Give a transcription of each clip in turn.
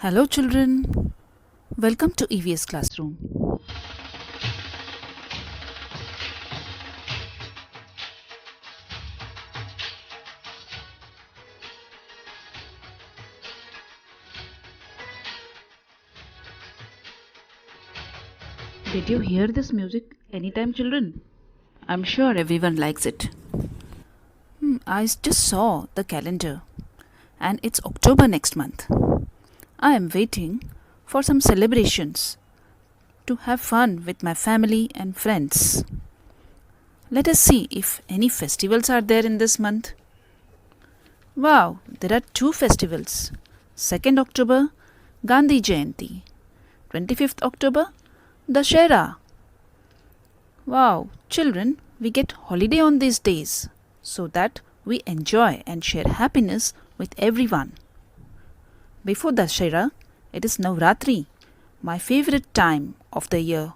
Hello, children. Welcome to EVS Classroom. Did you hear this music anytime, children? I'm sure everyone likes it. I just saw the calendar, and it's October next month. I am waiting for some celebrations to have fun with my family and friends. Let us see if any festivals are there in this month. Wow, there are two festivals. 2nd October, Gandhi Jayanti. 25th October, Dashera. Wow, children, we get holiday on these days so that we enjoy and share happiness with everyone. Before Dashera, it is Navratri, my favorite time of the year.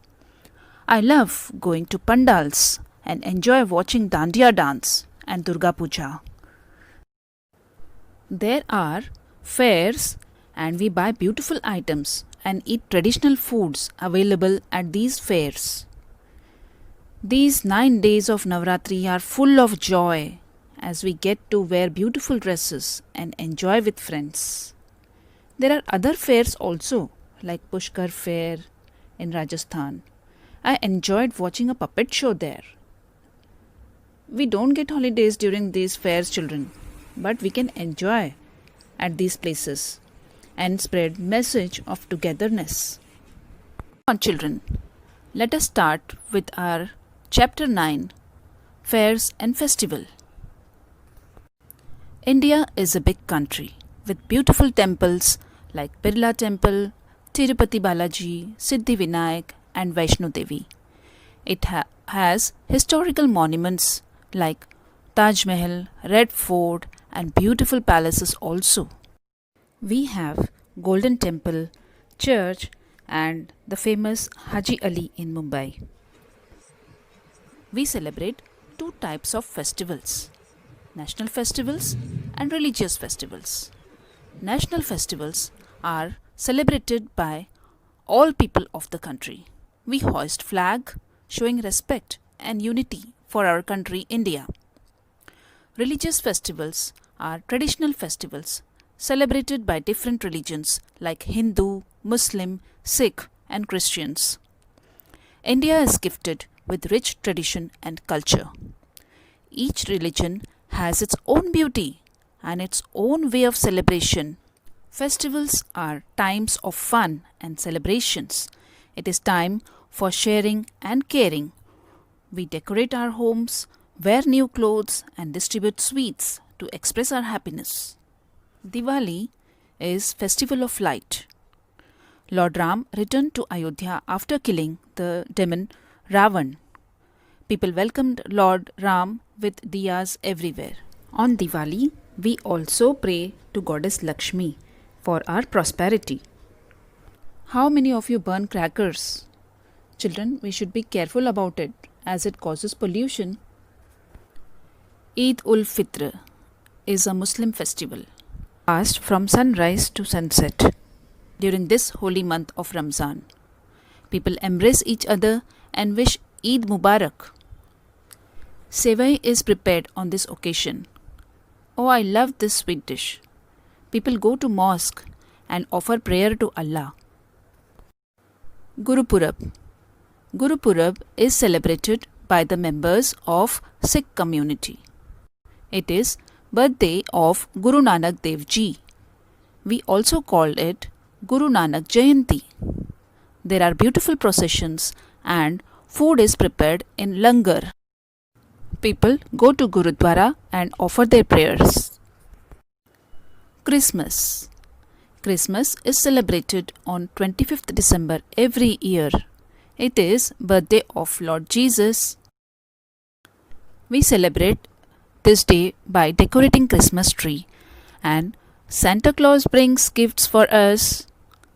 I love going to pandals and enjoy watching Dandiya dance and Durga Puja. There are fairs and we buy beautiful items and eat traditional foods available at these fairs. These 9 days of Navratri are full of joy as we get to wear beautiful dresses and enjoy with friends. There are other fairs also, like Pushkar Fair in Rajasthan. I enjoyed watching a puppet show there. We don't get holidays during these fairs, children, but we can enjoy at these places and spread message of togetherness. Come on, children, let us start with our chapter 9, Fairs and Festival. India is a big country with beautiful temples like Birla Temple, Tirupati Balaji, Siddhi Vinayak and Vaishno Devi. It has historical monuments like Taj Mahal, Red Fort and beautiful palaces also. We have Golden Temple, Church and the famous Haji Ali in Mumbai. We celebrate two types of festivals, national festivals and religious festivals. National festivals are celebrated by all people of the country. We hoist flag showing respect and unity for our country India. Religious festivals are traditional festivals celebrated by different religions like Hindu, Muslim, Sikh and Christians. India is gifted with rich tradition and culture. Each religion has its own beauty and its own way of celebration. Festivals are times of fun and celebrations. It is time for sharing and caring. We decorate our homes, wear new clothes and distribute sweets to express our happiness. Diwali is festival of light. Lord Ram returned to Ayodhya after killing the demon Ravan. People welcomed Lord Ram with diyas everywhere. On Diwali, we also pray to Goddess Lakshmi for our prosperity. How many of you burn crackers? Children, we should be careful about it as it causes pollution. Eid ul Fitr is a Muslim festival. Fast from sunrise to sunset during this holy month of Ramzan. People embrace each other and wish Eid Mubarak. Sevai is prepared on this occasion. Oh, I love this sweet dish. People go to mosque and offer prayer to Allah. Gurupurab. Gurupurab is celebrated by the members of Sikh community. It is birthday of Guru Nanak Dev Ji. We also call it Guru Nanak Jayanti. There are beautiful processions and food is prepared in langar. People go to Gurudwara and offer their prayers. Christmas. Christmas is celebrated on 25th December every year. It is birthday of Lord Jesus. We celebrate this day by decorating Christmas tree and Santa Claus brings gifts for us.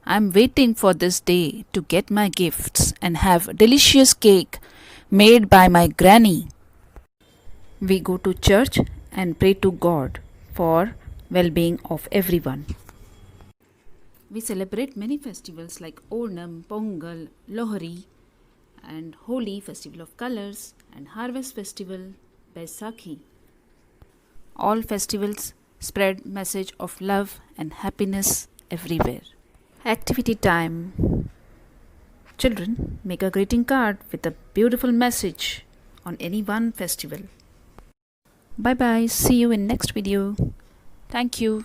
I'm waiting for this day to get my gifts and have delicious cake made by my granny. We go to church and pray to God for well-being of everyone. We celebrate many festivals like Onam, Pongal, Lohri, and Holi, Festival of Colors, and Harvest Festival, Baisakhi. All festivals spread message of love and happiness everywhere. Activity time. Children, make a greeting card with a beautiful message on any one festival. Bye bye. See you in next video. Thank you.